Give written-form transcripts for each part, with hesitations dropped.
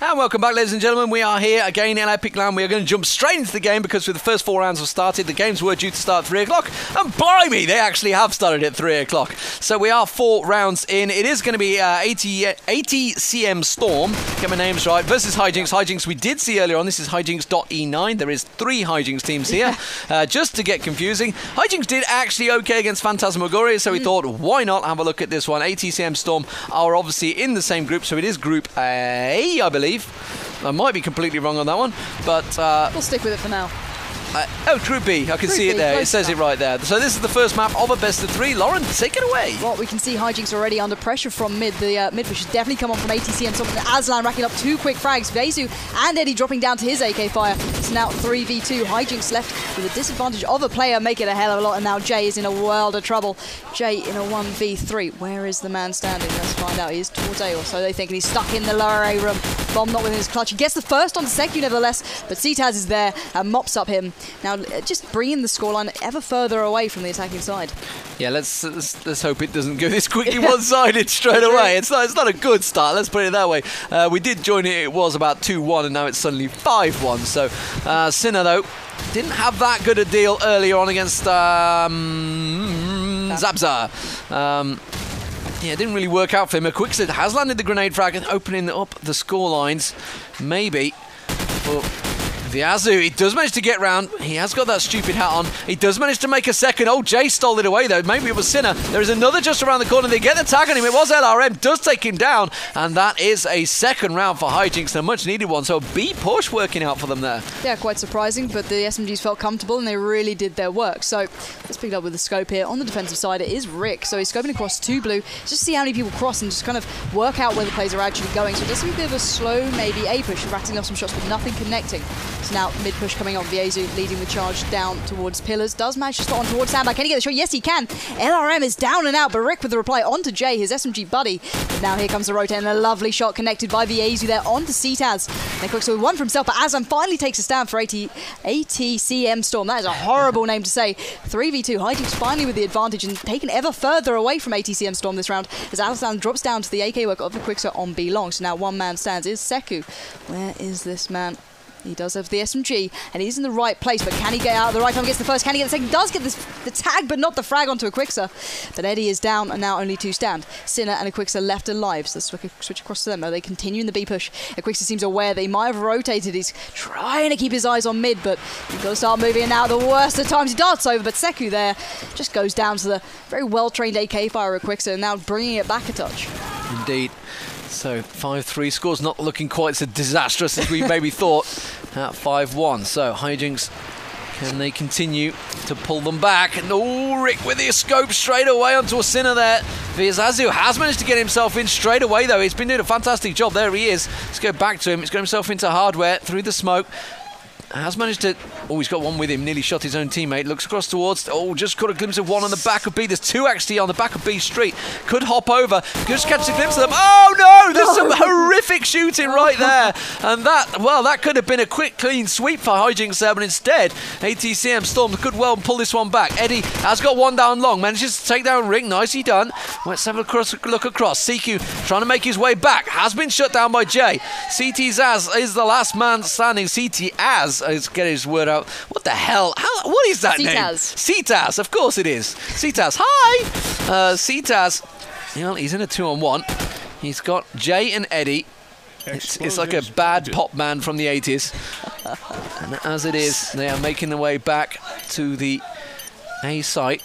And welcome back, ladies and gentlemen. We are here again in Epic Land. We are going to jump straight into the game because with the first 4 rounds have started, the games were due to start at 3 o'clock. And blimey, they actually have started at 3 o'clock. So we are 4 rounds in. It is going to be 80 CMstorm, get my names right, versus HIGHJ. HIGHJ we did see earlier on. This is HIGHJ.E9. There is 3 HIGHJ teams here. Just to get confusing, HIGHJ did actually okay against Phantasmagoria, so we thought, why not have a look at this one? 80 CMstorm are obviously in the same group, so it is Group A, I believe. I might be completely wrong on that one, but we'll stick with it for now. Oh, Group B. I can see it there. It says it right there. So this is the first map of a best of 3. Lauren, take it away. Well, we can see HIGHJ already under pressure from mid. The mid push has definitely come on from ATC and something. Aslan racking up 2 quick frags. Vezu and Eddie dropping down to his AK fire. It's now 3v2. HIGHJ left with a disadvantage of a player, making a hell of a lot. And now Jay is in a world of trouble. Jay in a 1v3. Where is the man standing? Let's find out. He is towards A, or so they think. And he's stuck in the lower A room. Bomb not within his clutch. He gets the first on Seku, nevertheless. But CTaz is there and mops up him. Now, just bringing the scoreline ever further away from the attacking side. Yeah, let's hope it doesn't go this quickly one-sided straight away. It's not a good start, let's put it that way. We did join it, it was about 2-1, and now it's suddenly 5-1. So, Sinner, though, didn't have that good a deal earlier on against Zabza. Yeah, it didn't really work out for him. A Quickset has landed the grenade frag and opening up the score lines. Maybe. But Viazu, he does manage to get round. He has got that stupid hat on. He does manage to make a second. Oh, Jay stole it away, though. Maybe it was Sinner. There is another just around the corner. They get the tag on him. It was LRM. Does take him down. And that is a second round for HIGHJ. A much needed one. So a B push working out for them there. Yeah, quite surprising. But the SMGs felt comfortable and they really did their work. So let's pick it up with the scope here. On the defensive side, it is Rick. So he's scoping across 2 blue. Just see how many people cross and just kind of work out where the players are actually going. So it does seem a bit of a slow, maybe A push, rattling off some shots, but nothing connecting. So now mid push coming on. Viazu leading the charge down towards pillars. Does manage to spot on towards Sandbag. Can he get the shot? Yes, he can. LRM is down and out, but Rick with the reply onto Jay, his SMG buddy. But now here comes the rotate and a lovely shot connected by Viazu there onto CTaz. And Quicksilver with one for himself, but Aslan finally takes a stand for CMstorm. That is a horrible name to say. 3v2. HIGHJ finally with the advantage and taken ever further away from CMstorm this round as Aslan drops down to the AK work of the Quicksilver on B long. So now one man stands is Seku. Where is this man? He does have the SMG, and he's in the right place, but can he get out at the right time? Gets the first, can he get the second? Does get the tag, but not the frag onto a Quixer. But Eddie is down, and now only 2 stand. Sinner and a Quixer left alive, so let's switch across to them. Are they continuing the B push? A Quixer seems aware they might have rotated. He's trying to keep his eyes on mid, but he's got to start moving, and now the worst of times he darts over, but Seku there just goes down to the very well-trained AK fire of Quixer, and now bringing it back a touch. Indeed. So 5-3 scores not looking quite so disastrous as we maybe thought at 5-1. So HIGHJ, can they continue to pull them back? And oh, Rick with the scope straight away onto a Sinner there. Viazu has managed to get himself in straight away though. He's been doing a fantastic job. There he is. Let's go back to him. He's got himself into hardware through the smoke. Has managed to... Oh, he's got one with him. Nearly shot his own teammate. Looks across towards... Oh, just caught a glimpse of one on the back of B. There's 2 actually on the back of B Street. Could hop over. Just catch a glimpse of them. Oh, no! There's some horrific shooting right there. And that... Well, that could have been a quick, clean sweep for HIGHJ there, but instead, CMstorm could well pull this one back. Eddie has got one down long. Manages to take down Rick. Nicely done. Let's have a look across. CQ trying to make his way back. Has been shut down by Jay. CTaz is the last man standing. CTaz. Let's get his word out. What the hell? What is that name? CTaz, of course it is. CTaz, hi! CTaz, you know, he's in a 2-on-1. He's got Jay and Eddie. It's like a bad pop band from the 80s. And as it is, they are making their way back to the A site.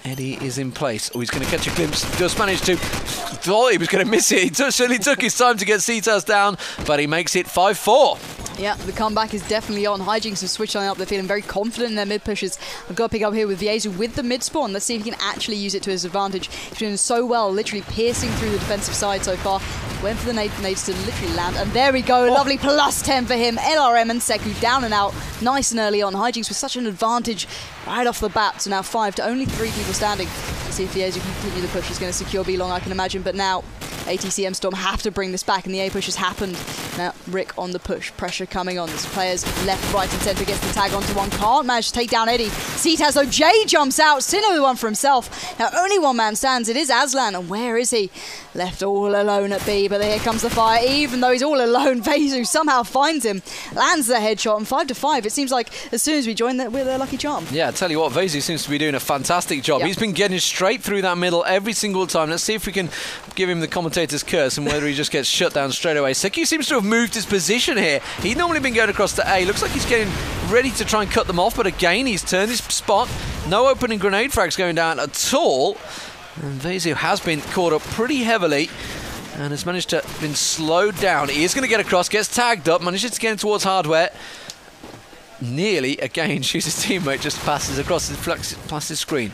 Eddie is in place. Oh, he's going to catch a glimpse. Just managed to... Thought he was going to miss it. He certainly took his time to get CTaz down, but he makes it 5-4. Yeah, the comeback is definitely on. HIGHJ have switched on up. They're feeling very confident in their mid pushes. I've got to pick up here with Viazu with the mid spawn. Let's see if he can actually use it to his advantage. He's doing so well, literally piercing through the defensive side so far. Went for the nades to literally land. And there we go. Lovely plus 10 for him. LRM and Seku down and out. Nice and early on. HIGHJ with such an advantage right off the bat. So now 5 to only 3 people standing. Let's see if Viazu can continue the push. He's going to secure B long, I can imagine. But now CMstorm have to bring this back, and the A push has happened. Now, Rick on the push. Pressure coming on. There's players left, right, and centre. Gets the tag onto one. Can't manage to take down Eddie. CTaz, though, Jay jumps out. Sinner with one for himself. Now, only one man stands. It is Aslan, and where is he? Left all alone at B, but here comes the fire. Even though he's all alone, Vezu somehow finds him, lands the headshot, and 5-5. It seems like as soon as we join that, we're their lucky charm. Yeah, I tell you what, Vezu seems to be doing a fantastic job. Yep. He's been getting straight through that middle every single time. Let's see if we can give him the commentator's curse and whether he just gets shut down straight away. Seki seems to have moved his position here. He'd normally been going across to A. Looks like he's getting ready to try and cut them off, but again, he's turned his spot. No opening grenade frags going down at all. And Vezu has been caught up pretty heavily and has managed to been slowed down. He is going to get across, gets tagged up, manages to get in towards hardware. Nearly, again, shoots his teammate, just passes across his screen.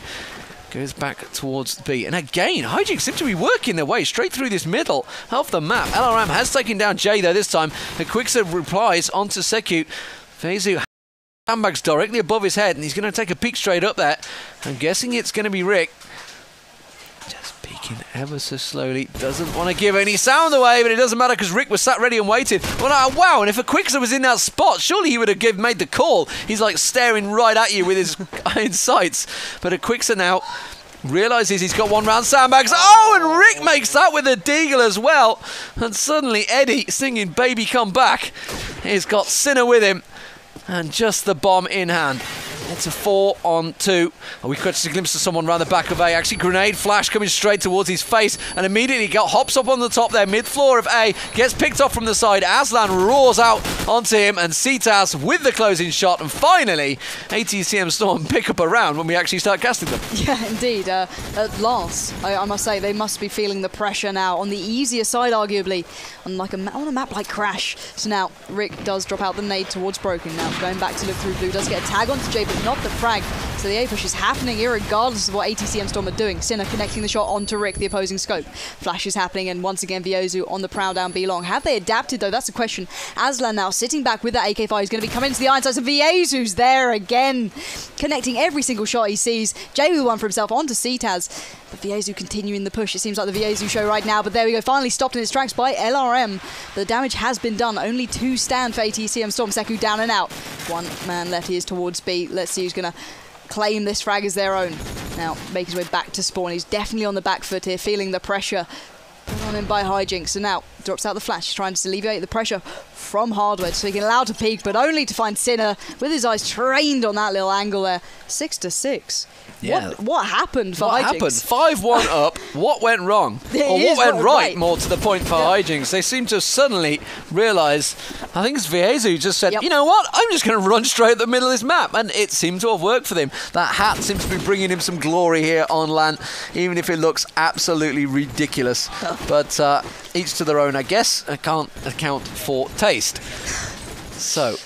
Goes back towards B. And again, HIGHJ seem to be working their way straight through this middle of the map. LRM has taken down Jay, though, this time. The quicksave replies onto Seku. Vezu sandbags directly above his head, and he's going to take a peek straight up there. I'm guessing it's going to be Rick. Just peeking ever so slowly. Doesn't want to give any sound away, but it doesn't matter because Rick was sat ready and waiting. Well, wow, and if a Quicksilver was in that spot, surely he would have made the call. He's like staring right at you with his iron sights. But a Quicksilver now realises he's got one round sandbags. Oh, and Rick makes that with a deagle as well. And suddenly Eddie singing Baby Come Back. He's got Sinner with him. And just the bomb in hand. It's a 4-on-2. Oh, we catch a glimpse of someone around the back of A. Actually, grenade flash coming straight towards his face. And immediately hops up on the top there, mid-floor of A. Gets picked off from the side. Aslan roars out onto him. And CTaz with the closing shot. And finally, CMstorm pick up a round when we actually start casting them. Yeah, indeed. At last, I must say, they must be feeling the pressure now. On the easier side, arguably. On a map like Crash. So now, Rick does drop out the nade towards Broken. Now, going back to look through Blue. Does get a tag onto Jay, but not the frag. So the A-push is happening irregardless of what CMstorm are doing. Sinner connecting the shot onto Rick, the opposing scope. Flash is happening, and once again, Viozu on the prowl down B long. Have they adapted, though? That's the question. Aslan now sitting back with that AK-5. He's going to be coming into the iron sights, and Viozu's there again, connecting every single shot he sees. Jay with one for himself onto CTaz. But Viozu continuing the push. It seems like the Viozu show right now, but there we go. Finally stopped in its tracks by LRM. The damage has been done. Only 2 stand for CMstorm. Seku down and out. One man left. He is towards B. Let's see who's going to claim this frag as their own. Now, make his way back to spawn. He's definitely on the back foot here, feeling the pressure put on him by HIGHJ. So now, drops out the flash, trying to alleviate the pressure from hardware, so he can allow to peek, but only to find Sinner with his eyes trained on that little angle there. 6-6. Yeah. What happened for What HIGHJ? happened? 5-1 up. What went wrong? Or what went right, more to the point for HIGHJ? They seem to suddenly realise, I think it's Viezu who just said, you know what, I'm just going to run straight at the middle of this map. And it seemed to have worked for them. That hat seems to be bringing him some glory here on LAN, even if it looks absolutely ridiculous. But each to their own, I guess. I can't account for taste. So,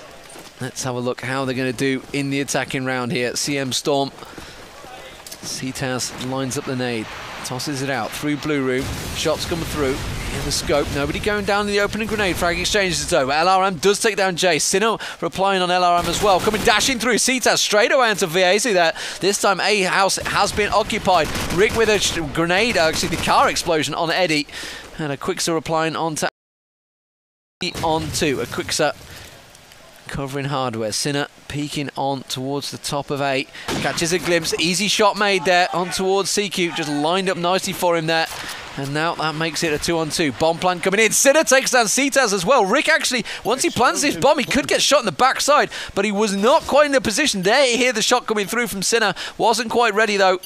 let's have a look how they're going to do in the attacking round here. CMstorm. CTaz lines up the nade, tosses it out through blue room, shots coming through, in the scope, nobody going down in the opening grenade, frag exchanges it over. LRM does take down Jay, Sinner replying on LRM as well, coming dashing through, CTaz straight away into Viezu there. This time A house has been occupied, Rick with a grenade, actually the car explosion on Eddie, and a Quickser replying onto a Quickser covering hardware. Sinner peeking on towards the top of A. Catches a glimpse. Easy shot made there on towards CQ. Just lined up nicely for him there. And now that makes it a 2-on-2. Bomb plant coming in. Sinner takes down CTaz as well. Rick actually, once he plants his bomb, he could get shot in the backside, but he was not quite in the position. There you hear the shot coming through from Sinner. Wasn't quite ready though.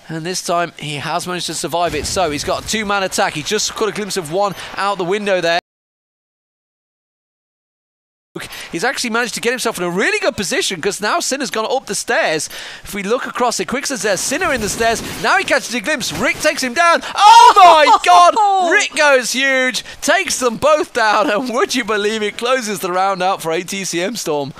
And this time he has managed to survive it. So he's got a 2-man attack. He just caught a glimpse of one out the window there. He's actually managed to get himself in a really good position because now Sinner's gone up the stairs. If we look across it, Quickster's there, Sinner in the stairs. Now he catches a glimpse. Rick takes him down. Oh my God! Rick goes huge, takes them both down, and would you believe it, closes the round out for CMstorm.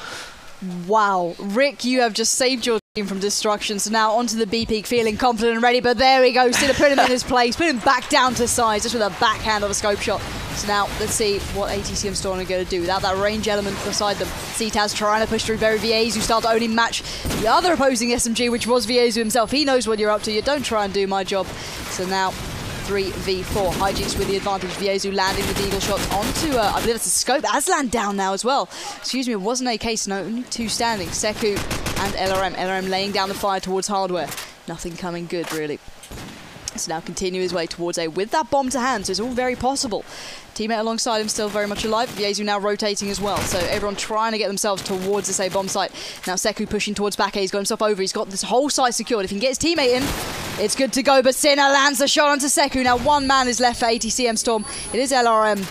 Wow, Rick, you have just saved your team from destruction. So now onto the B peak, feeling confident and ready. But there we go, Sinner put him in his place, put him back down to size, just with a backhand of a scope shot. So now let's see what CMstorm are going to do without that range element beside them. CTaz trying to push through very Viezu, who start to only match the other opposing SMG, which was Viezu himself. He knows what you're up to. You don't try and do my job. So now 3v4. HIGHJ with the advantage. Viezu landing with the eagle shots onto, I believe it's a scope. Aslan down now as well. Excuse me, it wasn't a case, no, only two standing. Seku and LRM. LRM laying down the fire towards hardware. Nothing coming good, really. So now continue his way towards A with that bomb to hand, so it's all very possible. Teammate alongside him still very much alive. Viezu now rotating as well, so everyone trying to get themselves towards this A bomb site. Now Seku pushing towards back A, he's got himself over, he's got this whole site secured. If he can get his teammate in, it's good to go, but Sinner lands the shot onto Seku. Now one man is left for CMstorm. It is LRM.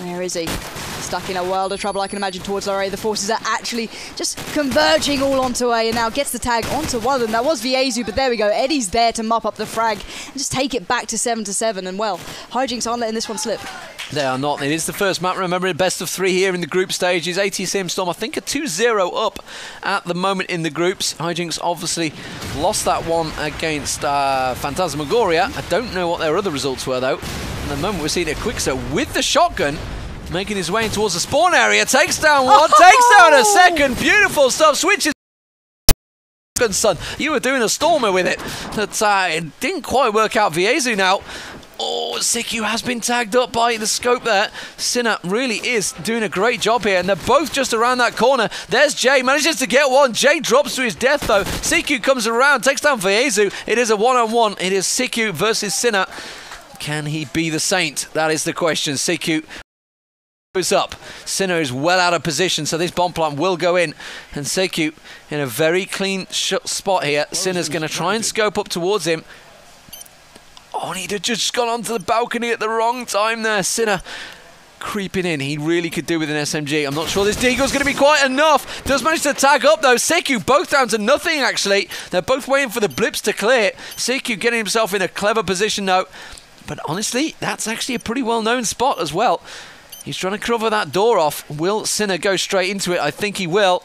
Where is he? Stuck in a world of trouble, I can imagine, towards A. The forces are actually just converging all onto A, and now gets the tag onto one of them. That was Viezu, but there we go. Eddie's there to mop up the frag and just take it back to 7-7. And well, HIGHJ aren't letting this one slip. They are not. It is the first map. Remember, best of 3 here in the group stages. CMstorm, I think, are 2-0 up at the moment in the groups. HIGHJ obviously lost that one against Phantasmagoria. I don't know what their other results were, though. At the moment, we're seeing a Quickser with the shotgun, making his way in towards the spawn area. Takes down one, takes down a second. Beautiful stuff. Switches. Son, you were doing a stormer with it. But it didn't quite work out. Viezu now. Oh, Seku has been tagged up by the scope there. Sinner really is doing a great job here, and they're both just around that corner. There's Jay, manages to get one. Jay drops to his death, though. Seku comes around, takes down Viezu. It is a one-on-one. It is Seku versus Sinner. Can he be the saint? That is the question. Seku goes up. Sinner is well out of position, so this bomb plant will go in. And Seku in a very clean spot here. Sinner's going to try and scope up towards him. Oh, and he'd have just gone onto the balcony at the wrong time there. Sinner creeping in. He really could do with an SMG. I'm not sure this deagle's going to be quite enough. Does manage to tag up, though. Seku both down to nothing, actually. They're both waiting for the blips to clear. Seku getting himself in a clever position, though. But honestly, that's actually a pretty well-known spot as well. He's trying to cover that door off. Will Sinner go straight into it? I think he will.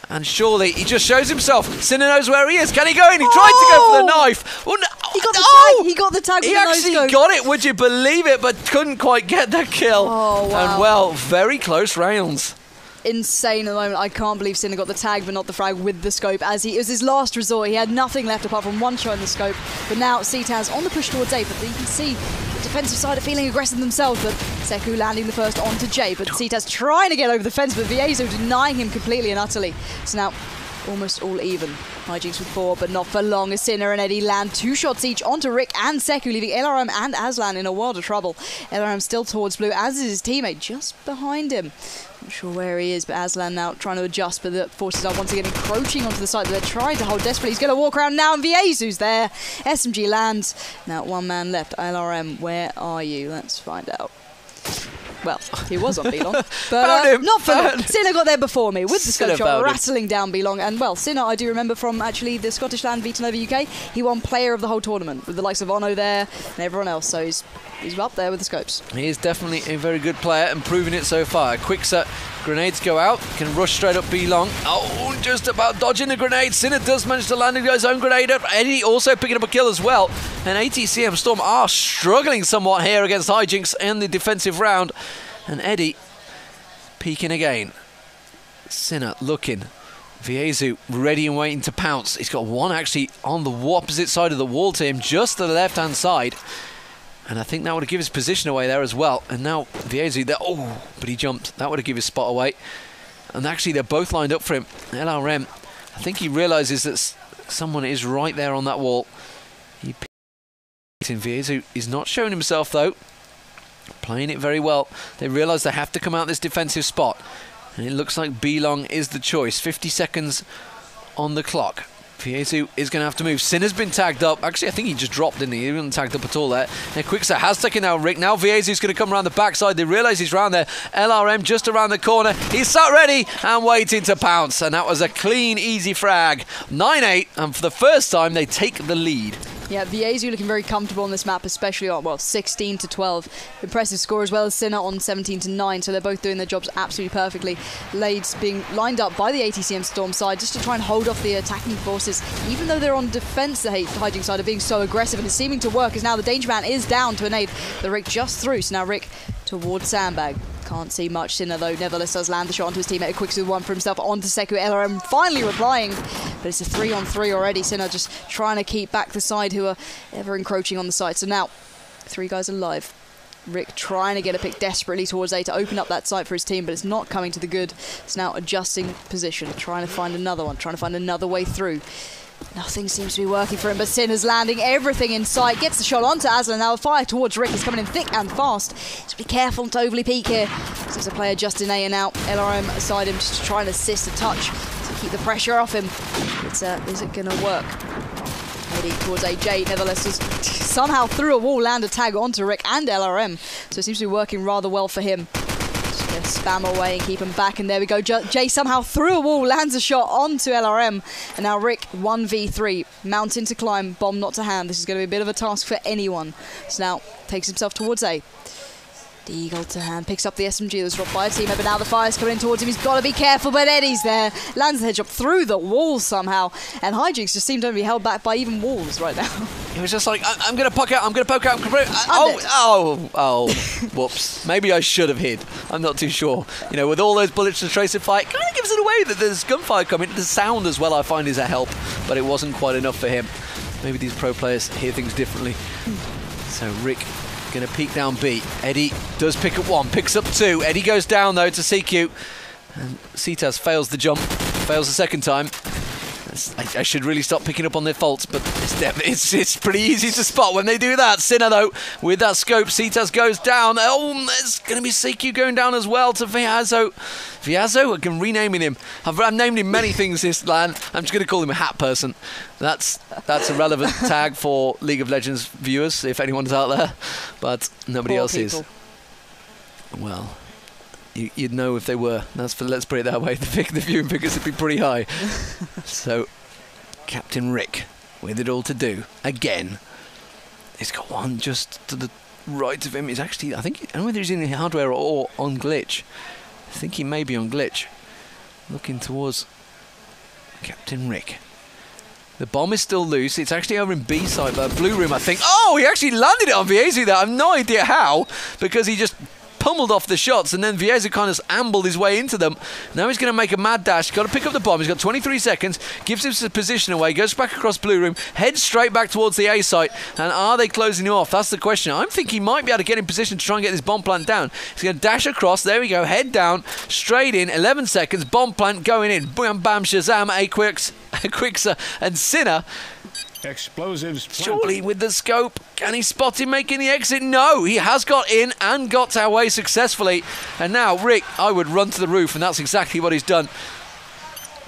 And surely he just shows himself. Sinner knows where he is. Can he go in? He tried to go for the knife. Oh, no. He got the tag. He got the tag. He actually got it, would you believe it? But couldn't quite get the kill. Oh, wow. And well, very close rounds. Insane at the moment. I can't believe Sinner got the tag but not the frag with the scope, as it was his last resort. He had nothing left apart from one shot in the scope. But now CTAS on the push towards A, but you can see the defensive side are feeling aggressive themselves, but Seku landing the first onto J, but CTAS trying to get over the fence, but Viezu denying him completely and utterly. So now almost all even. HIGHJ with 4, but not for long, as Sinner and Eddie land 2 shots each onto Rick and Seku, leaving LRM and Aslan in a world of trouble. LRM still towards blue, as is his teammate just behind him. Not sure where he is, but Aslan now trying to adjust, but the forces are once again encroaching onto the site that they're trying to hold desperately. He's going to walk around now, and Viezu's there. SMG lands. Now 1 man left. LRM, where are you? Let's find out. Well, he was on Belong, but not for long. Sinner got there before me with the scope shot, rattling down Belong. And well, Sinner, I do remember from actually the Scottish Land Vita Nova UK, he won player of the whole tournament with the likes of Ono there and everyone else. So he's up there with the scopes. He is definitely a very good player and proving it so far. Quickser, grenades go out, can rush straight up Belong. Oh, just about dodging the grenade. Sinner does manage to land his own grenade. Eddie also picking up a kill as well. And CMstorm are struggling somewhat here against HIGHJ in the defensive round. And Eddie peeking again. Sinner looking. Viezu ready and waiting to pounce. He's got one actually on the opposite side of the wall to him, just to the left-hand side. And I think that would have given his position away there as well. And now Viezu there. Oh, but he jumped. That would have given his spot away. And actually, they're both lined up for him. LRM, I think he realises that someone is right there on that wall. Viezu is not showing himself, though. Playing it very well. They realise they have to come out this defensive spot. And it looks like Belong is the choice. 50 seconds on the clock. Viezu is going to have to move. Sinner's been tagged up. Actually, I think he just dropped, didn't he? He wasn't tagged up at all there. And Quickser has taken out Rick. Now Viezu's going to come around the backside. They realise he's around there. LRM just around the corner. He's sat ready and waiting to pounce. And that was a clean, easy frag. 9-8. And for the first time, they take the lead. Yeah, Viezu looking very comfortable on this map, especially on, well, 16-12. Impressive score as well as Sinner on 17-9, so they're both doing their jobs absolutely perfectly. Lades being lined up by the CMstorm side just to try and hold off the attacking forces, even though they're on defense, the HIGHJ side are being so aggressive, and it's seeming to work, as now the Danger Man is down to a nade. The Rick just through, so now Rick towards Sandbag. Can't see much. Sinner, though, nevertheless does land the shot onto his teammate. Quick with one for himself onto Seku. LRM finally replying, but it's a 3-on-3 already. Sinner just trying to keep back the side who are ever encroaching on the side. So now 3 guys alive. Rick trying to get a pick desperately towards A to open up that site for his team, but it's not coming to the good. It's now adjusting position, trying to find another one, trying to find another way through. Nothing seems to be working for him, but Sinner's landing everything in sight. Gets the shot onto Aslan. Now the fire towards Rick is coming in thick and fast. Just be careful not to overly peek here. There's a player just in A and out. LRM aside him, just trying to assist a touch to keep the pressure off him. Is it going to work? Heading towards HIGJ, nevertheless, just somehow through a wall, land a tag onto Rick and LRM. So it seems to be working rather well for him. Just going to spam away and keep him back, and there we go. Jay somehow through a wall, lands a shot onto LRM, and now Rick 1v3, mountain to climb, bomb not to hand. This is going to be a bit of a task for anyone. So now takes himself towards A. Deagle to hand, picks up the SMG that's dropped by a teammate, but now the fire's coming in towards him. He's got to be careful, but Eddie's there. Lands the headshot through the wall somehow, and HIGHJ just seem to be held back by even walls right now. He was just like, I'm going to poke out, I'm going to poke out. Whoops. Maybe I should have hid. I'm not too sure. You know, with all those bullets to trace it fire, it kind of gives it away that there's gunfire coming. The sound as well, I find, is a help, but it wasn't quite enough for him. Maybe these pro players hear things differently. So Rick going to peek down B. Eddie does pick up 1, picks up 2. Eddie goes down though to CQ. And Cetas fails the jump, fails the second time. I should really stop picking up on their faults, but it's pretty easy to spot when they do that. Sinner though, with that scope, Cetas goes down. Oh, there's going to be CQ going down as well to Viazzo. Viazzo, I can renaming him. I've named him many things this LAN. I'm just going to call him a hat person. That's a relevant tag for League of Legends viewers, if anyone's out there, but nobody else is. Well, you'd know if they were. Let's put it that way. The viewing figures would be pretty high. So, Captain Rick, with it all to do again. He's got one just to the right of him. He's actually, I don't know whether he's in hardware or on glitch. I think he may be on glitch. Looking towards Captain Rick. The bomb is still loose. It's actually over in B side, but blue room, I think. Oh, he actually landed it on Viazzo there. I have no idea how, because he just pummeled off the shots, and then Viazzo kind of ambled his way into them. Now he's going to make a mad dash. Got to pick up the bomb. He's got 23 seconds. Gives his position away. Goes back across blue room. Heads straight back towards the A site. And are they closing him off? That's the question. I'm thinking he might be able to get in position to try and get this bomb plant down. He's going to dash across. There we go. Head down. Straight in. 11 seconds. Bomb plant going in. Bam, bam, shazam. Quixer and Sinner. Explosives. Surely with the scope, can he spot him making the exit? No, he has got in and got our way successfully. And now Rick, I would run to the roof, and that's exactly what he's done.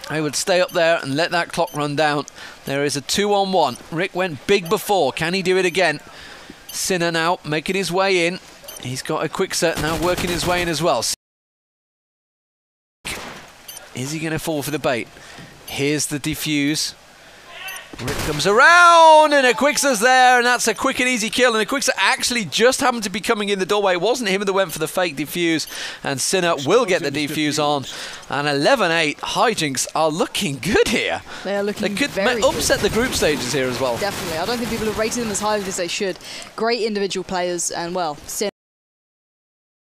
I would stay up there and let that clock run down. There is a 2-on-1. Rick went big before. Can he do it again? Sinner now making his way in. He's got a Quixer now working his way in as well. Is he going to fall for the bait? Here's the defuse. Rick comes around, and a Quixer's there, and that's a quick and easy kill. And a Quixer actually just happened to be coming in the doorway. It wasn't him that went for the fake defuse, and Sinner will get the defuse on. And 11-8, HIGHJ are looking good here. They are looking They could very upset good. the group stages here as well. Definitely. I don't think people have rated them as highly as they should. Great individual players, and well, Sinner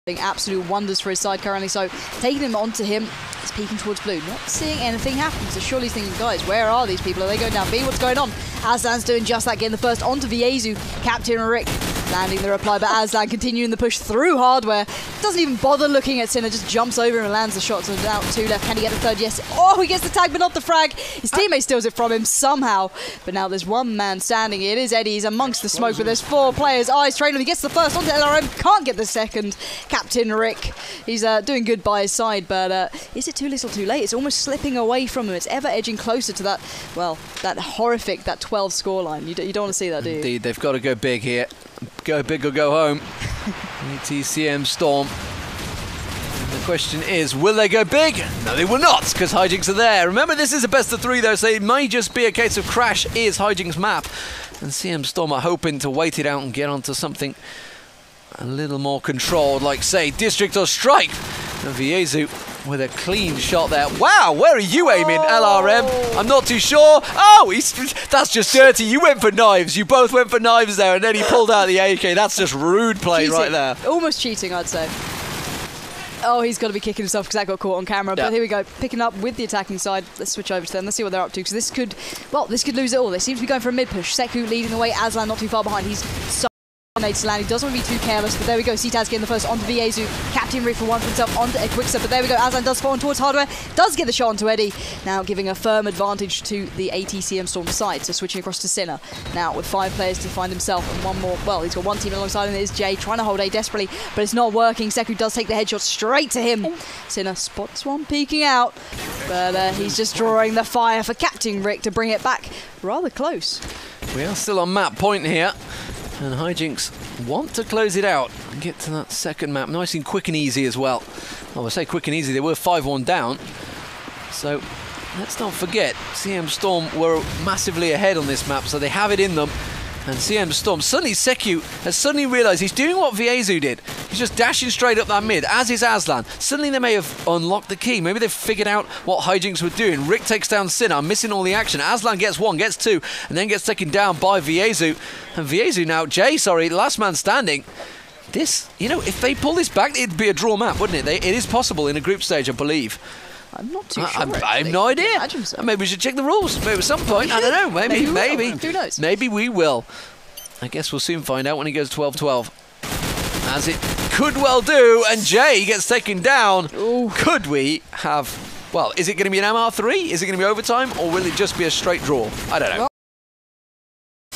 doing absolute wonders for his side currently. So taking him onto him, he's peeking towards blue, not seeing anything happen. So surely he's thinking, guys, where are these people? Are they going down B? What's going on? Aslan's doing just that, getting the first onto Viazzo. Captain Rick landing the reply, but Aslan continuing the push through hardware. Doesn't even bother looking at Sinner, just jumps over and lands the shot. So down 2 left. Can he get the third? Yes. Oh, he gets the tag, but not the frag. His teammate steals it from him somehow. But now there's one man standing. It is Eddie. He's amongst the smoke, but there's 4 players. Eyes trailing him. He gets the first onto LRM. Can't get the second. Captain Rick. He's doing good by his side, but is it too little too late? It's almost slipping away from him. It's ever edging closer to that, well, that horrific, that 12 scoreline. You don't want to see that, do you? Indeed, they've got to go big here. Go big or go home. CMstorm. The question is, will they go big? No, they will not, because HIGHJ are there. Remember, this is a best of 3, though, so it may just be a case of Crash is HIGHJ's map. And CMstorm are hoping to wait it out and get onto something a little more controlled, like, say, District or Strike. And Viazzo with a clean shot there. Wow, where are you aiming, LRM? I'm not too sure. Oh, that's just dirty. You went for knives. You both went for knives there, and then he pulled out the AK. That's just rude play cheating. Right there. Almost cheating, I'd say. Oh, he's got to be kicking himself because that got caught on camera. Yeah. But here we go, picking up with the attacking side. Let's switch over to them. Let's see what they're up to, because this could lose it all. They seem to be going for a mid push. Seku leading the way. Aslan not too far behind. He's so Nades to land. He doesn't want to be too careless, but there we go. CTaz getting the first onto Viezu. Captain Rick for one for himself onto Equixer, but there we go. Aslan does fall on towards Hardware. Does get the shot onto Eddie. Now giving a firm advantage to the AT CMstorm side. So switching across to Sinner. Now with 5 players to find himself and one more. Well, he's got one team alongside him. It is Jay trying to hold A desperately, but it's not working. Seku does take the headshot straight to him. Sinner spots one peeking out, but he's just drawing the fire for Captain Rick to bring it back rather close. We are still on map point here. And HIGHJ want to close it out and get to that second map. Nice and quick and easy as well. Well, I say quick and easy, they were 5-1 down. So let's not forget, CMstorm were massively ahead on this map, so they have it in them. And CMstorm, suddenly Seku has suddenly realised he's doing what Viezu did. He's just dashing straight up that mid, as is Aslan. Suddenly they may have unlocked the key. Maybe they've figured out what HIGHJ were doing. Rick takes down Sinner, missing all the action. Aslan gets 1, gets 2, and then gets taken down by Viezu. And Viezu now, last man standing. This, you know, if they pull this back, it'd be a draw map, wouldn't it? It is possible in a group stage, I believe. I'm not too sure. I have no idea. So. Maybe we should check the rules. Maybe at some point. I don't know. Maybe. Who knows? Maybe we will. I guess we'll soon find out when he goes 12-12. As it could well do, and Jay gets taken down. Ooh. Could we have... Well, is it going to be an MR3? Is it going to be overtime? Or will it just be a straight draw? I don't know. Well,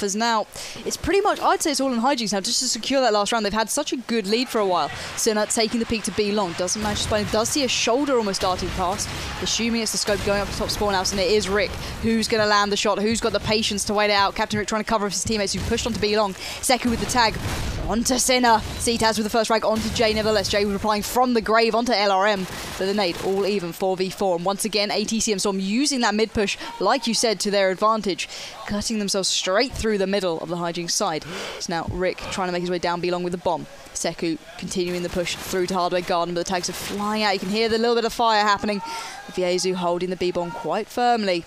as now, it's pretty much, I'd say it's all in HIGHJ now, just to secure that last round. They've had such a good lead for a while. Sinner taking the peek to B long, doesn't manage to spot him, does see a shoulder almost darting past, assuming it's the scope going up to top spawn house, and it is Rick who's going to land the shot, who's got the patience to wait it out. Captain Rick trying to cover his teammates who pushed onto B long. Seku with the tag onto Sinner. CTaz with the first frag onto Jay, nevertheless. Jay replying from the grave onto LRM. But the nade all even 4v4, and once again AT CMstorm using that mid push, like you said, to their advantage, cutting themselves straight through the middle of the HIGHJ side. It's now Rick trying to make his way down B long with the bomb. Seku continuing the push through to Hardware Garden, but the tags are flying out. You can hear the little bit of fire happening. Viezu holding the B-bomb quite firmly.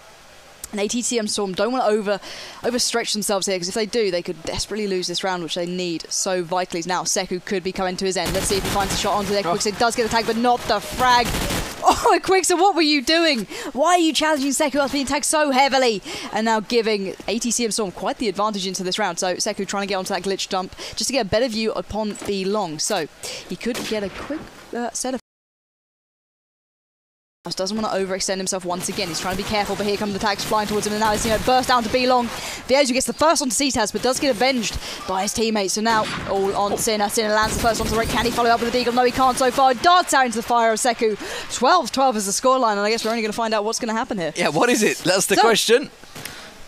And AT CMstorm don't want to overstretch themselves here, because if they do, they could desperately lose this round, which they need so vitally. Now Seku could be coming to his end. Let's see if he finds a shot onto there. Equixer does get the tag, but not the frag. Oh, Equixer, what were you doing? Why are you challenging Seku after being tagged so heavily? And now giving AT CMstorm quite the advantage into this round. So Seku trying to get onto that glitch dump just to get a better view upon B long. So he could get a quick set of... Doesn't want to overextend himself once again. He's trying to be careful, but here come the tags flying towards him, and now he's burst down to B long. Viezu gets the first onto CTaz, but does get avenged by his teammates. So now all on Sinner. Sinner lands the first onto Rick. Can he follow up with the deagle? No, he can't so far. Darts out into the fire of Seku. 12-12 is the scoreline, and I guess we're only going to find out what's going to happen here. Yeah, what is it? That's the question.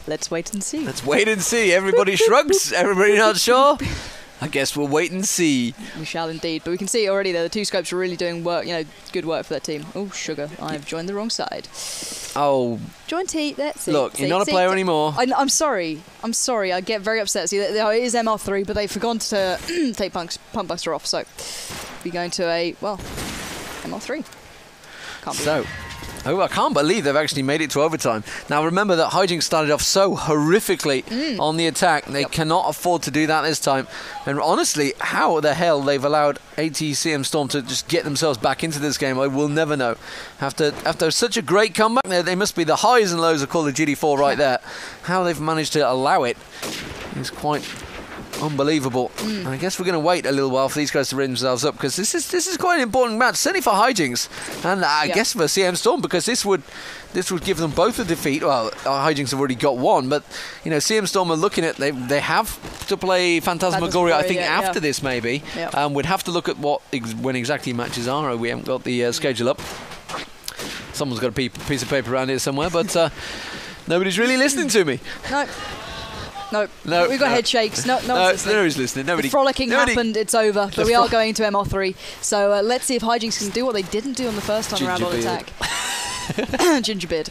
Let's wait and see. Let's wait and see. Everybody shrugs. Everybody not sure. I guess we'll wait and see. We shall indeed. But we can see already that the two scopes are really doing work, good work for that team. Oh, sugar. I've joined the wrong side. Oh. Join T. That's it. Look, you're not a player anymore. I'm sorry. I get very upset. See, it is MR3, but they've forgotten to take Pump Buster off. So we're going to MR3. Can't be so. Oh, I can't believe they've actually made it to overtime. Now, remember that HIGHJ started off so horrifically on the attack. They cannot afford to do that this time. And honestly, how the hell they've allowed AT CMstorm to just get themselves back into this game, I will never know. After such a great comeback, they must be the highs and lows of Call of Duty 4 right there. How they've managed to allow it is quite... unbelievable. I guess we're going to wait a little while for these guys to rid themselves up, because this is quite an important match, certainly for HIGHJ, and I guess for CMstorm, because this would give them both a defeat. Well, HIGHJ have already got one, but CMstorm are looking at they have to play Phantasmagoria, I think, after this maybe. We'd have to look at when exactly matches are. We haven't got the schedule up. Someone's got a piece of paper around here somewhere, but nobody's really listening to me. No, we've got head shakes. Nobody's listening. The frolicking happened, it's over. But we are going to MR3. So let's see if HIGHJ can do what they didn't do on the first time around on attack. Gingerbeard.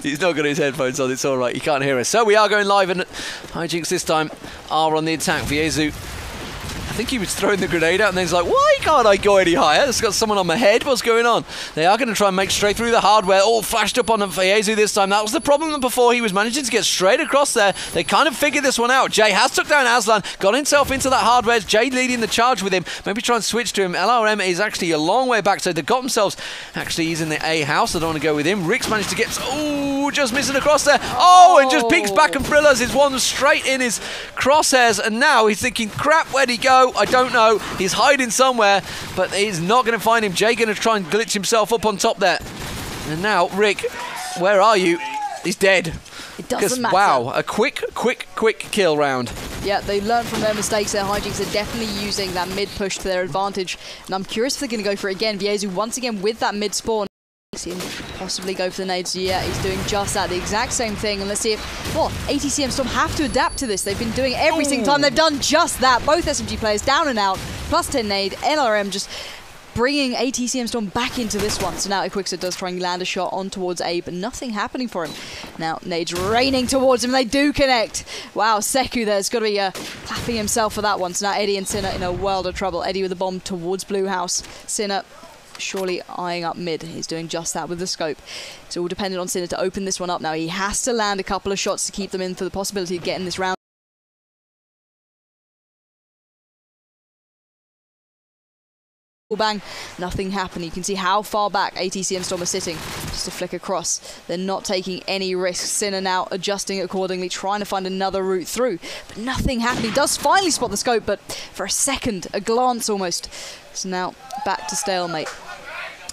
He's not got his headphones on, it's alright, he can't hear us. So we are going live, and HIGHJ this time are on the attack. Viezu, I think he was throwing the grenade out and then he's like, why can't I go any higher? It's got someone on my head. What's going on? They are going to try and make straight through the hardware. All flashed up on Vaezu this time. That was the problem before. He was managing to get straight across there. They kind of figured this one out. Jay has took down Aslan, got himself into that hardware. Jay leading the charge with him. Maybe try and switch to him. LRM is actually a long way back, so they got themselves. Actually, he's in the A house. I don't want to go with him. Rick's managed to get. Oh, just missing across there. Oh, and just peeks back and Brillas is one straight in his crosshairs. And now he's thinking, crap, where'd he go? I don't know. He's hiding somewhere, but he's not going to find him. Jay going to try and glitch himself up on top there. And now, Rick, where are you? He's dead. It doesn't matter. Wow, a quick kill round. Yeah, they learned from their mistakes. Their HIGHJs are definitely using that mid push to their advantage. And I'm curious if they're going to go for it again. Vaezu once again with that mid spawn. See him possibly go for the nades. Yeah, he's doing just that, the exact same thing. And let's see if, well, CMstorm have to adapt to this. They've been doing every single time. They've done just that. Both SMG players down and out. Plus 10 nade. LRM just bringing CMstorm back into this one. So now Equixer does try and land a shot on towards A, but nothing happening for him. Now nades raining towards him. They do connect. Wow, Seku there's got to be clapping himself for that one. So now Eddie and Sinner in a world of trouble. Eddie with the bomb towards Blue House. Sinner surely eyeing up mid. He's doing just that with the scope. It's all dependent on Sinner to open this one up now. He has to land a couple of shots to keep them in for the possibility of getting this round. Bang, nothing happened. You can see how far back CMstorm are sitting. Just a flick across. They're not taking any risks. Sinner now adjusting accordingly, trying to find another route through. But nothing happened. He does finally spot the scope, but for a second, a glance almost. So now back to stalemate.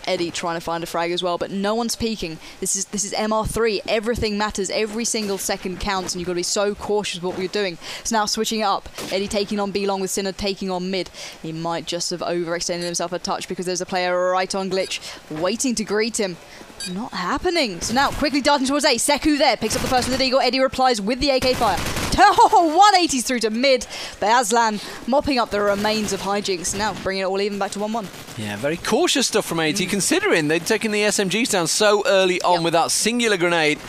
Eddie trying to find a frag as well, but no one's peeking. This is MR3. Everything matters. Every single second counts, and you've got to be so cautious with what you're doing. So now switching it up. Eddie taking on B long with Sinner taking on mid. He might just have overextended himself a touch because there's a player right on glitch waiting to greet him. Not happening. So now quickly darting towards A. Seku there picks up the first with the Eagle. Eddie replies with the AK fire. 180s through to mid, but Aslan mopping up the remains of HIGHJ. Now bringing it all even back to 1-1. Yeah, very cautious stuff from AT, considering they'd taken the SMGs down so early on with that singular grenade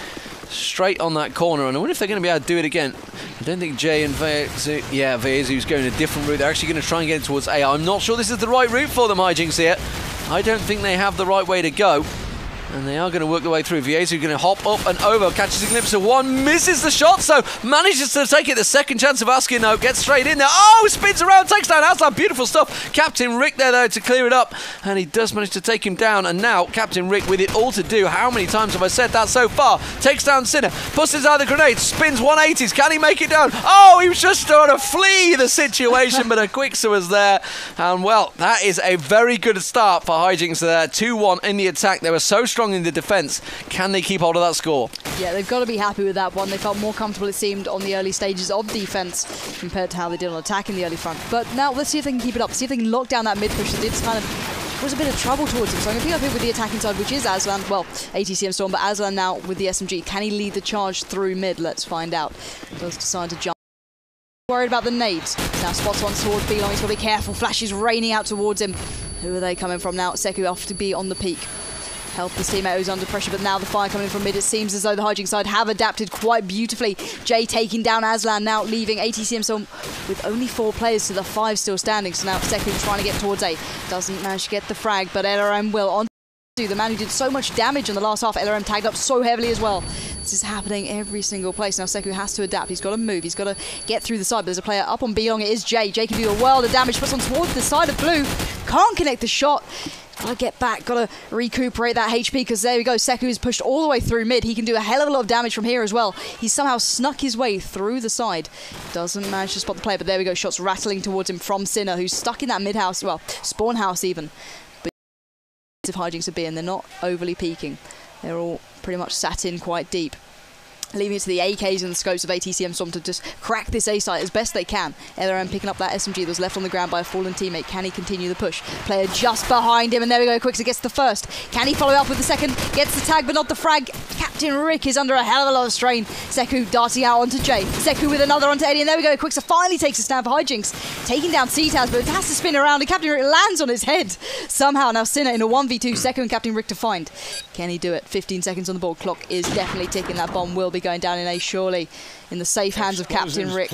straight on that corner. And I wonder if they're going to be able to do it again. I don't think Jay and Vaezu, yeah, Vaezu's going a different route. They're actually going to try and get towards A. I'm not sure this is the right route for them, HIGHJ here. I don't think they have the right way to go. And they are going to work their way through. Vaezu going to hop up and over, catches a glimpse of one, misses the shot, so manages to take it. The second chance of asking, no, gets straight in there. Oh, spins around, takes down Aslan. Beautiful stuff. Captain Rick there, though, to clear it up. And he does manage to take him down. And now, Captain Rick with it all to do. How many times have I said that so far? Takes down Sinner, pushes out the grenade, spins 180s. Can he make it down? Oh, he was just trying to flee the situation, but Equixer was there. And, well, that is a very good start for HIGHJ there. 2-1 in the attack. They were so strong in the defense. Can they keep hold of that score? Yeah, they've got to be happy with that one. They felt more comfortable, it seemed, on the early stages of defense compared to how they did on attack in the early front. But now let's see if they can keep it up, see if they can lock down that mid push that did kind of was a bit of trouble towards him. So I'm going to pick up here with the attacking side, which is Aslan. Well, CMstorm, but Aslan now with the SMG. Can he lead the charge through mid? Let's find out. Does decide to jump. Worried about the nades. Now spots one towards B long. He's got to be careful. Flashes raining out towards him. Who are they coming from now? Seku off to be on the peak. Help his teammate who's under pressure, but now the fire coming from mid. It seems as though the HIGHJ side have adapted quite beautifully. Jay taking down Aslan, now leaving CMstorm with only 4 players to the 5 still standing. So now Seku trying to get towards A. Doesn't manage to get the frag, but LRM will. On to the man who did so much damage in the last half. LRM tagged up so heavily as well. This is happening every single place. Now Seku has to adapt. He's got to move. He's got to get through the side. But there's a player up on B long. It is Jay. Jay can do a world of damage. Puts on towards the side of blue. Can't connect the shot. Gotta get back, gotta recuperate that HP, because there we go, Seku is pushed all the way through mid. He can do a hell of a lot of damage from here as well. He's somehow snuck his way through the side. Doesn't manage to spot the player, but there we go, shots rattling towards him from Sinner, who's stuck in that mid house, well, spawn house even. But if HIGHJ are being, they're not overly peeking. They're all pretty much sat in quite deep. Leaving it to the AKs and the scopes of CMstorm to just crack this A site as best they can. LRM picking up that SMG that was left on the ground by a fallen teammate. Can he continue the push? Player just behind him, and there we go. Equixer gets the first. Can he follow up with the second? Gets the tag, but not the frag. Captain Rick is under a hell of a lot of strain. Seku darting out onto Jay. Seku with another onto Eddie, and there we go. Equixer finally takes a stand for HIGHJ, taking down C-Taz, but it has to spin around, and Captain Rick lands on his head. Somehow, now Sinner in a 1v2. Seku and Captain Rick to find. Can he do it? 15 seconds on the ball. Clock is definitely ticking. That bomb will be going down in A surely in the safe hands of Captain Rick,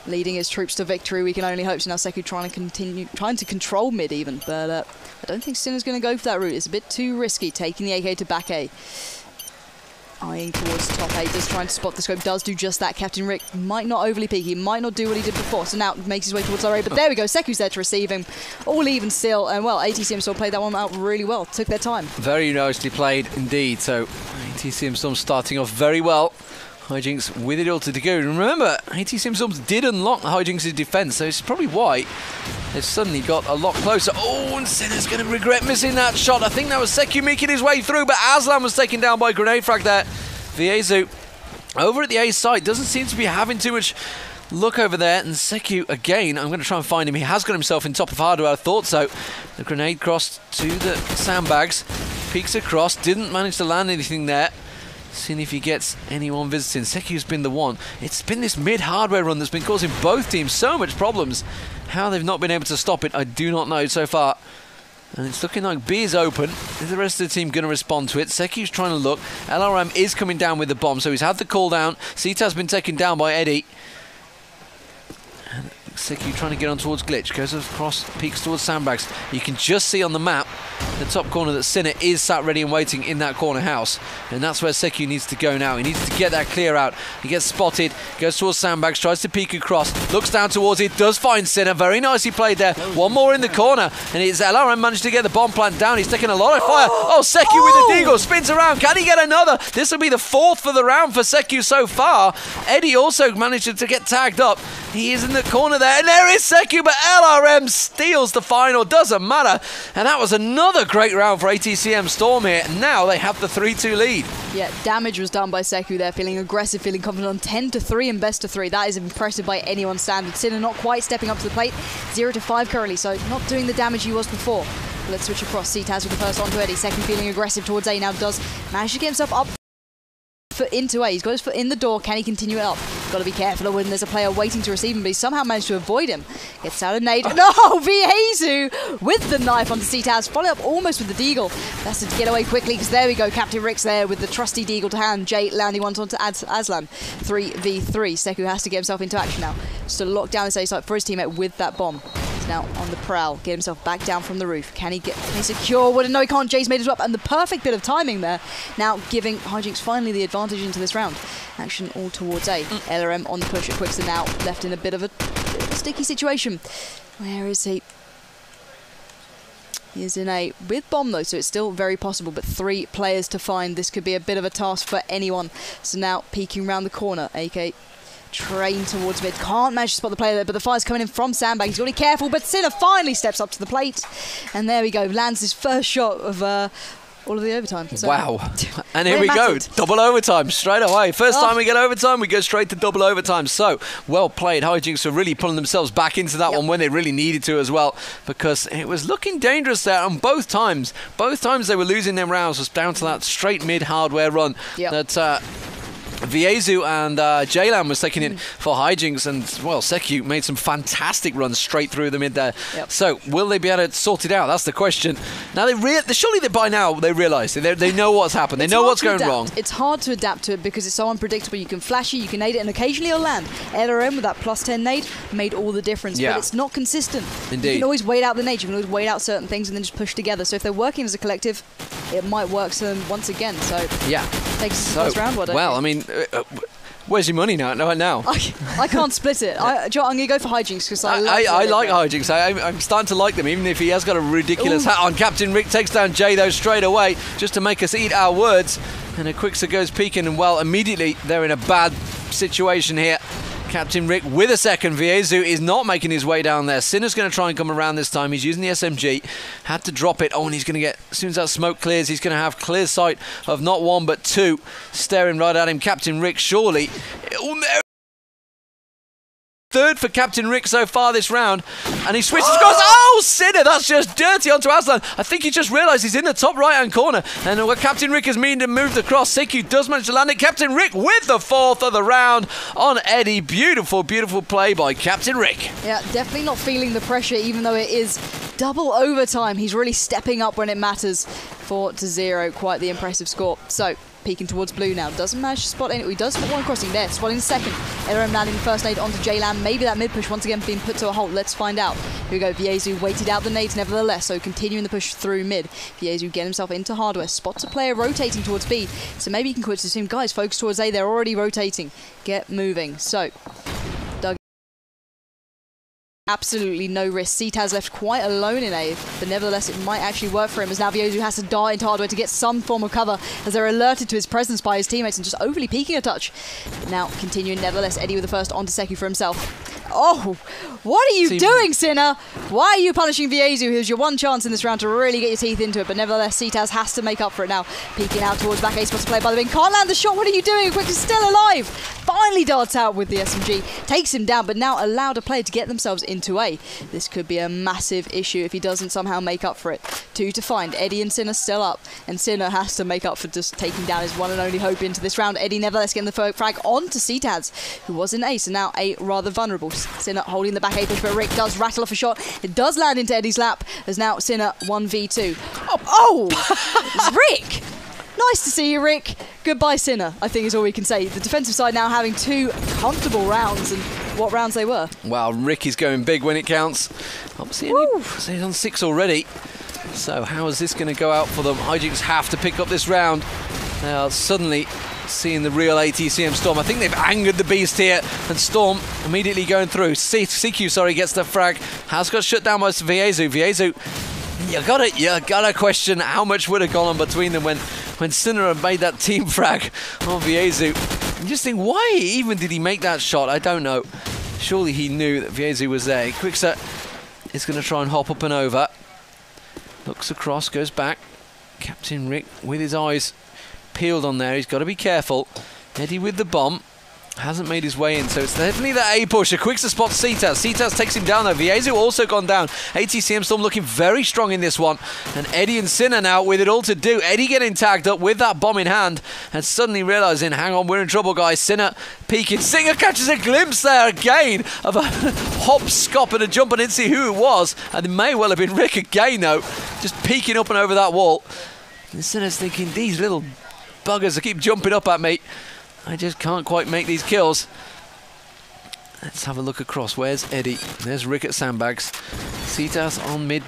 leading his troops to victory. We can only hope. So now Seku trying to control mid even, but I don't think Sinner's going to go for that route. It's a bit too risky, taking the AK to back A. Eyeing towards top A, just trying to spot the scope, does do just that. Captain Rick might not overly peek, he might not do what he did before, so now makes his way towards lower A, but there we go, Seku's there to receive him. All even still, and well, CMstorm played that one out really well, took their time. Very nicely played indeed, so CMstorm starting off very well. HIGHJ with it all to go. Remember, CMstorm did unlock HIGHJ's defense, so it's probably why they've suddenly got a lot closer. Oh, and Sinner's going to regret missing that shot. I think that was Seku making his way through, but Aslan was taken down by grenade frag there. Viezu over at the A site doesn't seem to be having too much look over there, and Seku again, I'm going to try and find him. He has got himself in top of hardware, I thought so. The grenade crossed to the sandbags, peeks across, didn't manage to land anything there. Seeing if he gets anyone visiting. Seku's been the one. It's been this mid-hardware run that's been causing both teams so much problems. How they've not been able to stop it, I do not know so far. And it's looking like B is open. Is the rest of the team going to respond to it? Seku's trying to look. LRM is coming down with the bomb, so he's had the call down. Cita's been taken down by Eddie. And Seku trying to get on towards Glitch. Goes across, peeks towards sandbags. You can just see on the map, the top corner, that Sinner is sat ready and waiting in that corner house. And that's where Seku needs to go now. He needs to get that clear out. He gets spotted, goes towards sandbags, tries to peek across, looks down towards it, does find Sinner. Very nicely played there. One more in the corner, and it's LRM managed to get the bomb plant down. He's taking a lot of fire. Oh, Seku with the deagle, spins around. Can he get another? This will be the 4th for the round for Seku so far. Eddie also managed to get tagged up. He is in the corner there, and there is Seku, but LRM steals the final. Doesn't matter. And that was another great round for CMstorm here. Now they have the 3-2 lead. Yeah, damage was done by Seku there, feeling aggressive, feeling confident on 10-3 and best of 3. That is impressive by anyone's standard. Sinner not quite stepping up to the plate, 0-5 currently, so not doing the damage he was before. Let's switch across. Citaz with the first onto Eddie. Second feeling aggressive towards A, now does manage to get himself up foot into A. He's got his foot in the door. Can he continue it up? Got to be careful when there's a player waiting to receive him, but he somehow managed to avoid him. Gets out of nade. No! Viezu with the knife onto Citaz. Follow up almost with the deagle. That's to get away quickly, because there we go. Captain Rick's there with the trusty deagle to hand. Jay landing one onto Aslan. 3v3. Seku has to get himself into action now. Just to lock down this A site for his teammate with that bomb. Now on the prowl, get himself back down from the roof. Can he secure? Well, no, he can't. Jay's made his way up, and the perfect bit of timing there. Now giving HIGHJ finally the advantage into this round. Action all towards A. LRM on the push at Quickster now, left in a bit of a sticky situation. Where is he? He is in A with bomb though, so it's still very possible, but 3 players to find. This could be a bit of a task for anyone. So now peeking around the corner, AK train towards mid. Can't manage to spot the player there, but the fire's coming in from Sandbag. He's got to be careful, but Sinner finally steps up to the plate. And there we go. Lands his first shot of all of the overtime. So, wow. And here we go. Double overtime straight away. First time we get overtime, we go straight to double overtime. So, well played. HIGHJ for really pulling themselves back into that one when they really needed to as well, because it was looking dangerous there on both times. Both times they were losing their rounds was down to that straight mid hardware run that Viezu and Jaylan was taking it for HIGHJ, and well, Seku made some fantastic runs straight through the mid there. So will they be able to sort it out? That's the question. Now surely by now they realise they know what's happened. They know what's going wrong. It's hard to adapt to it because it's so unpredictable. You can flash it, you can nade it, and occasionally it'll land. LRM with that +10 nade made all the difference, but it's not consistent. Indeed. You can always wait out the nade. You can always wait out certain things and then just push together. So if they're working as a collective, it might work for them once again. So takes the first round. Well, I mean, where's your money now? I can't split it. I'm going to go for HIGHJ because I like HIGHJ. I'm starting to like them, even if he has got a ridiculous hat on. Captain Rick takes down Jay though straight away, just to make us eat our words. And a Quickster goes peeking, and well, immediately they're in a bad situation here. Captain Rick with a second. Viezu is not making his way down there. Sinner's going to try and come around this time. He's using the SMG. Had to drop it. Oh, and he's going to get, as soon as that smoke clears, he's going to have clear sight of not 1 but 2 staring right at him. Captain Rick surely. Oh, no. Third for Captain Rick so far this round, and he switches across. Oh, Sinner, that's just dirty onto Aslan. I think he just realised he's in the top right-hand corner, and what Captain Rick has moved across. Seku does manage to land it. Captain Rick with the 4th of the round on Eddie. Beautiful, beautiful play by Captain Rick. Yeah, definitely not feeling the pressure, even though it is double overtime. He's really stepping up when it matters. 4-0, quite the impressive score. So, peeking towards blue now. Doesn't manage to spot any. He does spot one crossing there. Spotting the second. LRM landing the first nade onto J-Lam. Maybe that mid push once again being put to a halt. Let's find out. Here we go. Viezu waited out the nades nevertheless, so continuing the push through mid. Viezu getting himself into hardware. Spots a player rotating towards B. So maybe he can quit the team. Guys, focus towards A. They're already rotating. Get moving. So, Doug. Absolutely no risk. CTAS left quite alone in A, but nevertheless it might actually work for him as now Viezu has to dart into hardware to get some form of cover as they're alerted to his presence by his teammates and just overly peeking a touch. Now continuing nevertheless, Eddie with the first onto Seku for himself. Oh, what are you doing, Sinner? Why are you punishing Viezu, who's your one chance in this round to really get your teeth into it? But nevertheless, CTAS has to make up for it now. Peeking out towards back A, spots to play by the wing. Can't land the shot. What are you doing? Quick is still alive. Finally darts out with the SMG. Takes him down, but now allowed a player to get themselves into A. This could be a massive issue if he doesn't somehow make up for it. 2 to find. Eddie and Sinner still up. And Sinner has to make up for just taking down his one and only hope into this round. Eddie nevertheless getting the frag onto CTAS, who was in A, so now A rather vulnerable. Sinner holding the back A push, but Rick does rattle off a shot. It does land into Eddie's lap, as now Sinner 1v2. Oh! Rick! Nice to see you, Rick. Goodbye, Sinner, I think is all we can say. The defensive side now having 2 comfortable rounds, and what rounds they were. Wow, Rick is going big when it counts. I'm seeing he's on 6 already. So how is this going to go out for them? HIGHJ have to pick up this round. They are suddenly seeing the real CMstorm. I think they've angered the beast here, and Storm immediately going through. CQ, gets the frag. Has got shut down by Viezu. Viezu, you gotta question how much would have gone on between them when Sinner made that team frag on Viezu. You just think, why even did he make that shot? I don't know. Surely he knew that Viezu was there. Quickset is going to try and hop up and over. Looks across, goes back. Captain Rick with his eyes peeled on there. He's got to be careful. Eddie with the bomb. Hasn't made his way in, so it's definitely the A push. A quick to spot CTAS. CTAS takes him down though. Viezu also gone down. CMstorm looking very strong in this one. And Eddie and Sinner now with it all to do. Eddie getting tagged up with that bomb in hand and suddenly realising, hang on, we're in trouble, guys. Sinner peeking. Singer catches a glimpse there again of a hop, scop and a jump. I didn't see who it was. And it may well have been Rick again though. Just peeking up and over that wall. And Sinner's thinking, these little buggers that keep jumping up at me. I just can't quite make these kills. Let's have a look across. Where's Eddie? There's Rick at sandbags. CTAS on mid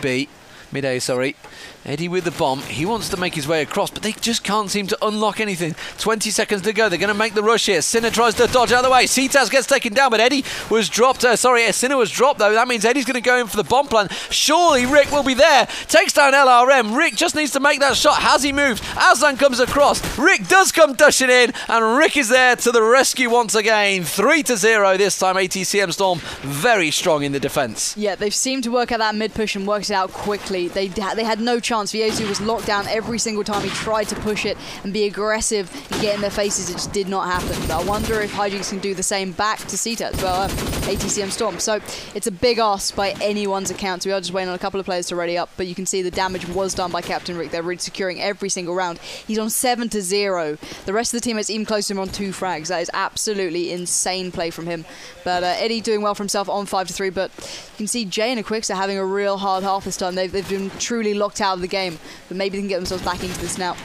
A, sorry. Eddie with the bomb. He wants to make his way across, but they just can't seem to unlock anything. 20 seconds to go. They're going to make the rush here. Sinner tries to dodge out of the way. CTAS gets taken down, but Eddie was dropped. Sinner was dropped, though. That means Eddie's going to go in for the bomb plan. Surely Rick will be there. Takes down LRM. Rick just needs to make that shot. Has he moved? Aslan comes across. Rick does come dashing in, and Rick is there to the rescue once again. 3-0 this time. CMstorm very strong in the defence. Yeah, they've seemed to work out that mid push and worked it out quickly. They had no chance. Viezu was locked down every single time he tried to push it and be aggressive and get in their faces. It just did not happen. But I wonder if HIGHJ can do the same back to CTAS, well, CMstorm. So it's a big ask by anyone's account. So we are just waiting on a couple of players to ready up. But you can see the damage was done by Captain Rick. They're really securing every single round. He's on 7-0. The rest of the teammates even close to him on 2 frags. That is absolutely insane play from him. But Eddie doing well for himself on 5-3. But you can see Jay and Quickset having a real hard half this time. They've been truly locked out of the game, but maybe they can get themselves back into this now.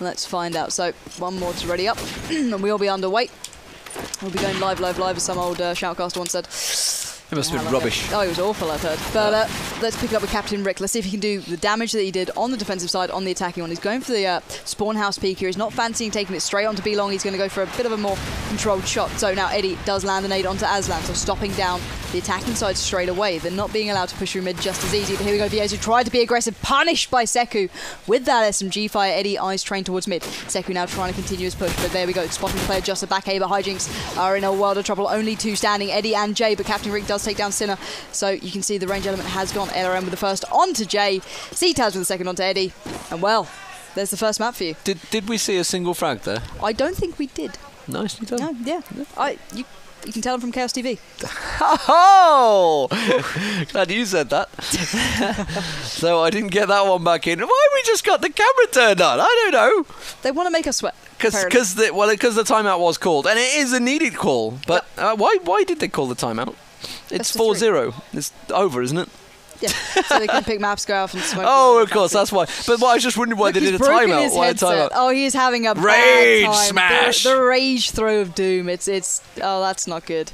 Let's find out. So one more to ready up and we'll be underway. We'll be going live as some old shoutcaster once said. It must have been rubbish. Oh, it was awful, I've heard. But let's pick it up with Captain Rick. Let's see if he can do the damage that he did on the defensive side, on the attacking one. He's going for the spawn house peek here. He's not fancying taking it straight onto B-Long. He's going to go for a bit of a more controlled shot. So now Eddie does land the nade onto Aslan, so stopping down the attacking side straight away. They're not being allowed to push through mid just as easy. But here we go, Viezu tried to be aggressive, punished by Seku with that SMG fire. Eddie eyes trained towards mid. Seku now trying to continue his push, but there we go. Spotting the player just at back A, but HIGHJ are in a world of trouble. Only 2 standing, Eddie and Jay, but Captain Rick does take down Sinner. So you can see the range element has gone. LRM with the first onto Jay. CTAS with the second onto Eddie. And well, there's the first map for you. Did we see a single frag there? I don't think we did. Nicely done. No, yeah. You can tell them from Chaos TV. Oh! Glad you said that. So I didn't get that one back in. Why have we just got the camera turned on? I don't know. They want to make us sweat. Because the timeout was called. And it is a needed call. But why did they call the timeout? It's 4-0. It's over, isn't it? Yeah, so they can pick maps, go off and smoke. Oh, of course, that's why. But I was just wondering why Look, they he's did a broken timeout. his Why a headset. timeout? Oh, he is having a Rage bad time. smash. The rage throw of doom. It's. Oh, that's not good.